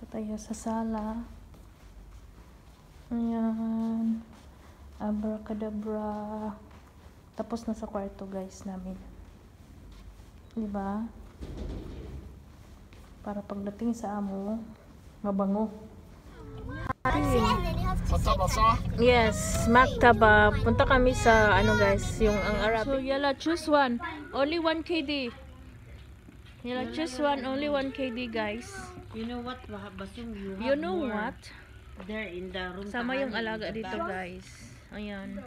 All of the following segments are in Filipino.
tayo sa sala. Ayan. Abracadabra. Tapos na sa kwarto guys namin. Diba? Para pagdating sa amo, mabango. Yes, maktaba. Punta kami sa ano guys, yung ang Arabic. So yala, choose one. Only 1 KD. Yala, choose one. Only 1 KD guys. You know what, Basung, You know what? There in the room. Sama yung alaga dito guys. Ayan.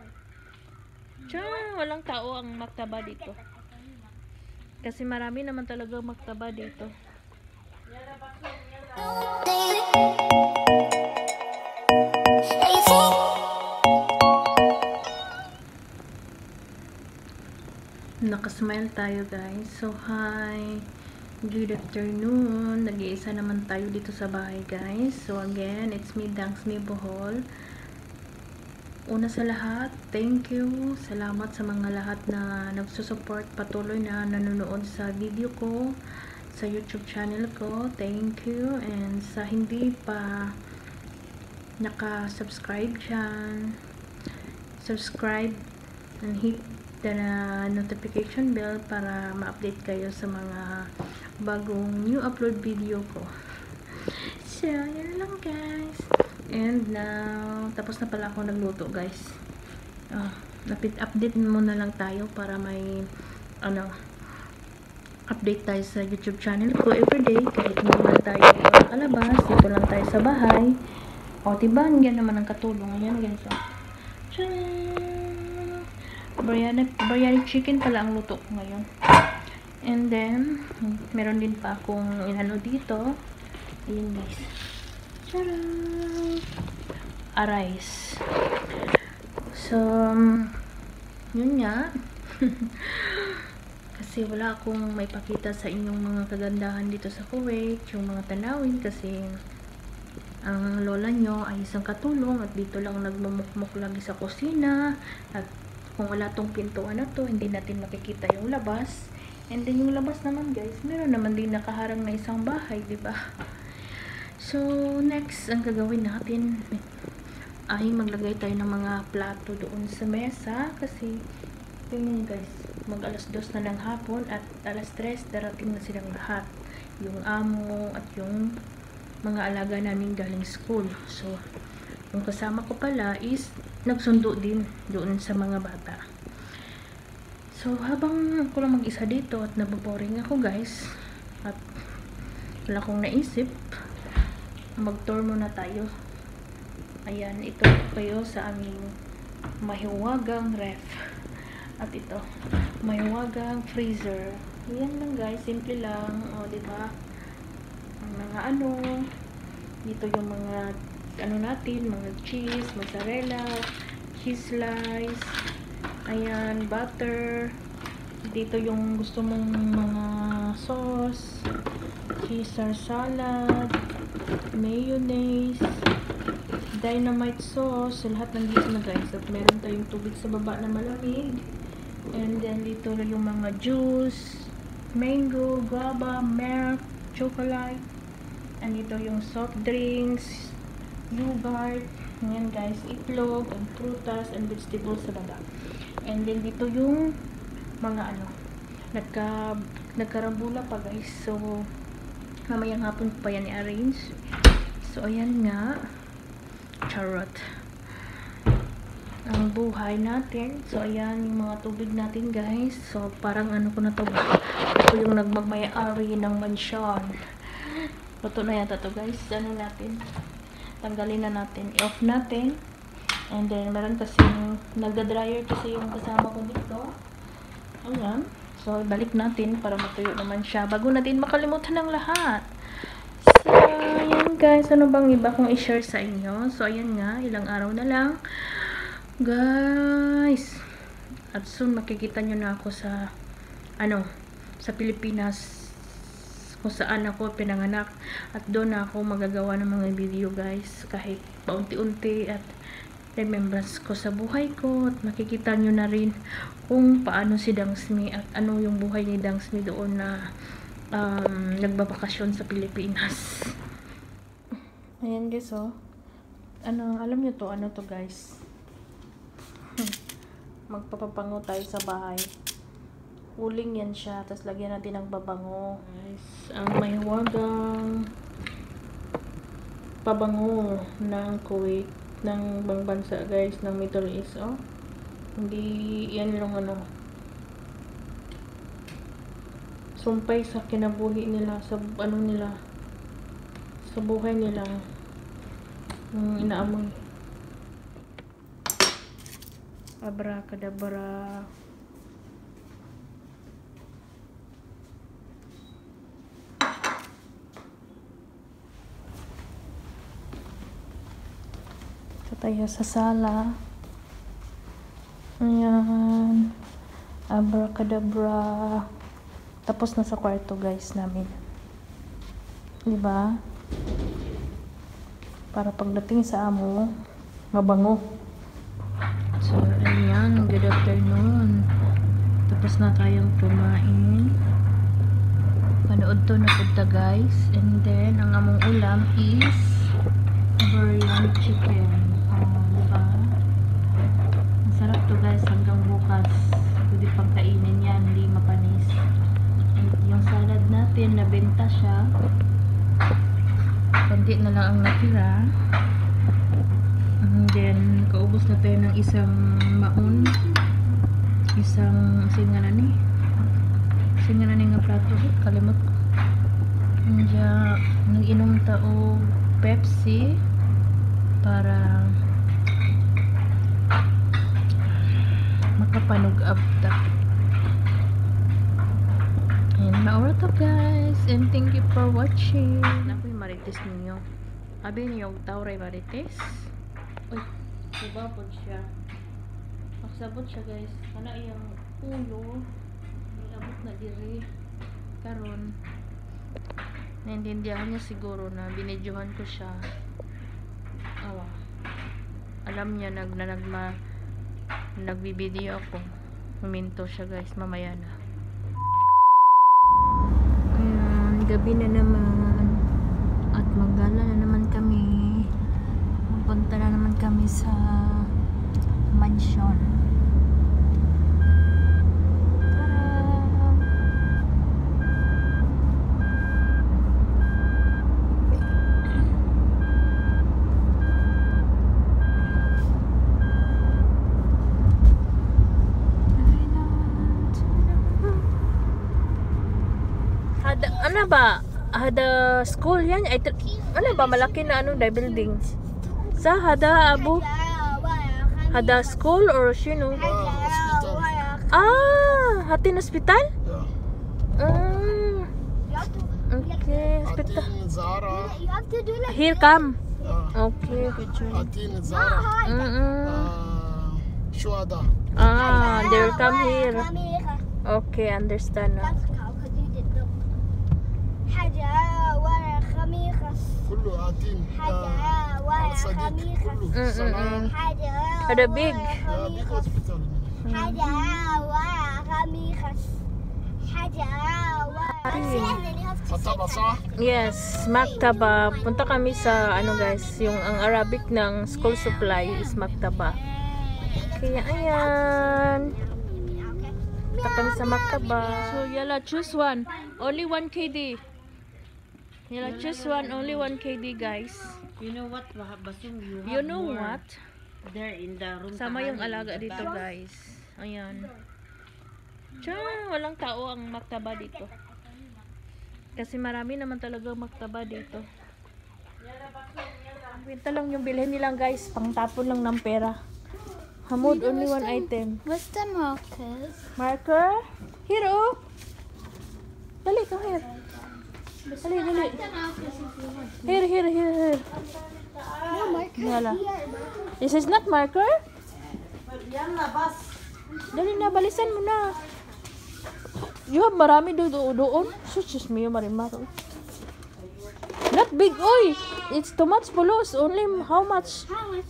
Tiyan, walang tao ang maktaba dito. Kasi marami naman talaga maktaba dito. Nakasmile tayo guys. So hi, good afternoon. Nag-iisa naman tayo dito sa bahay guys. So again, it's me, Dangsmi Bohol. Una sa lahat, thank you. Salamat sa mga lahat na nagsusupport, patuloy na nanonood sa video ko, sa YouTube channel ko. Thank you. And sa hindi pa naka-subscribe dyan, subscribe and hit the notification bell para ma-update kayo sa mga bagong new upload video ko. So, yun lang guys. And now, tapos na pala ako nagluto guys. Update muna lang tayo para may update tayo sa YouTube channel ko everyday. Kahit hindi man tayo alabas, dito lang tayo sa bahay. O, diba? Yan naman ang katulong. Yan guys. Biryani chicken pala ang luto ko ngayon. And then, meron din pa akong inano dito. Ayun guys. Tcharam! Rice. So, yun nga. Kasi wala akong may pakita sa inyong mga kagandahan dito sa Kuwait. Yung mga tanawin kasi ang lola nyo ay isang katulong at dito lang nagmumukmuk lagi sa kusina. At kung wala tong pintuan na to, hindi natin makikita yung labas. And then yung labas naman guys, meron naman din nakaharang na isang bahay, diba? So next, ang gagawin natin ay maglagay tayo ng mga plato doon sa mesa. Kasi tingnan guys, mag alas 2 na ng hapon at alas 3 darating na silang lahat. Yung amo at yung mga alaga namin galing school. So yung kasama ko pala is nagsundo din doon sa mga bata. So habang ako lang mag-isa dito at naboboring ako guys at wala akong naisip, mag-tour muna tayo. Ayan, ito kayo sa aming mahiwagang ref. At ito, mahiwagang freezer. Ayan lang guys, simple lang. O, diba? Ang mga dito yung mga natin, mga cheese, mozzarella, cheese slice, ayan, butter, dito yung gusto mong mga sauce, Caesar salad, mayonnaise, dynamite sauce, lahat ng dito na guys. At meron tayong tubig sa baba na malamig, and then dito yung mga juice, mango, guava, milk, chocolate, and dito yung soft drinks, yogurt, yan guys, itlog, and prutas, and vegetables sa baba. And then dito yung mga nagkarambula pa guys. So mamayang hapon pa yan i-arrange. So ayan nga, charot ang buhay natin. So ayan yung mga tubig natin guys. So parang ko na to ba? Ako yung nagmamay-ari ng mansyon. Luto na yata to guys. Natin tanggalin na natin, i-off natin. And then meron kasi nagda-dryer kasi yung kasama ko dito. Ayan, so balik natin para matuyo naman siya bago natin makalimutan ng lahat. So ayan guys, ano bang iba kong i-share sa inyo? So ayan nga, ilang araw na lang guys, at soon makikita nyo na ako sa sa Pilipinas, kung saan ako pinanganak, at doon na ako magagawa ng mga video guys, kahit paunti-unti, at remembrance ko sa buhay ko, at makikita nyo na rin kung paano si Dangsmi at ano yung buhay ni Dangsmi doon na nagbabakasyon sa Pilipinas. Ayan guys, oh. Alam niyo to, ano to guys? Magpapabango tayo sa bahay. Uling yan siya, tapos lagyan natin ng babango. Guys, ang mahiwagang pabango ng Kuwait, ng bang bansa guys, ng Middle East, oh. Hindi yan lang sumpay sa kinabuhi nila, sa nila, sa buhay nila, inaamoy. Abracadabra. Ito tayo sa sala. Ayan. Abracadabra. Tapos na sa kwarto guys namin. Diba? Para pagdating sa amo, mabango. So, ayan. Good afternoon. Tapos na tayong kumain. Panood to na punta guys. And then, ang among ulam is biryani chicken. Diba? Masarap to guys hanggang bukas. Pwede pang kainin yan. Hindi mapanis. And yung salad natin, nabenta siya. Kundi na lang ang natira. And then, kaubos na tayo ng isang maon. Isang singanan nga plato. Kalimot ko. And nag-inom tao Pepsi para makapanugab ta. And maura to guys. And thank you for watching. Ako yung marites ninyo. Abi niyo, tauray marites. Uy, diba po siya? Magsabot siya guys. Kana iyang ulo. Nilabot na diri. Karon. Naintindihan niya siguro na binidyohan ko siya. Awa. Alam niya nagbibideo ako. Huminto siya guys. Mamaya na. Ayan. Gabi na naman. At maggala na naman kami. Pupunta na naman kami sa mansion. Ano ba? Hada school yan? Ano ba? Malaki na building. Sa hada abu? Hada school or sino? Hatin hospital? Okay, hospital. Here come. Okay. They will come here. Okay, understand now. Ada big. Yes, maktaba. Punta kami sa guys, yung ang Arabic ng school supply is maktaba. Kaya ayan. Punta kami sa maktaba. So yala, choose one. Only 1 KD. Yala, choose one. Only 1 KD guys. You know what, Basung? You know what? There in the room. Sama yung alaga dito guys. Ayan. Tiyan, walang tao ang maktaba dito. Kasi marami naman talaga maktaba dito. Winta lang yung bilhin nilang guys. Pangtapon lang ng pera. Hamod, only 1 item. What's the marker? Marker? Here, oh. Dali, come here. Dali, dali. Here. No marker. Yala. This is not marker? Dali na, balisan mo na. You have marami doon. Suchis mo yung marimaro. Not big, oy. It's too much pulos. Only how much? How much?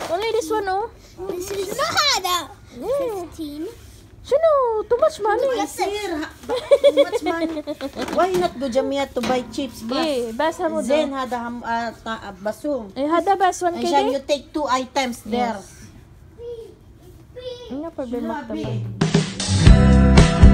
Only this one, oh. This is not hada. Yeah. 15. Sino? Too much money. What's it? Much Why not go Jamia to buy chips bas? basa mo Then daw. hada basung. Hada baswan And kay you take 2 items there. Ano problema ka ba? Grabe.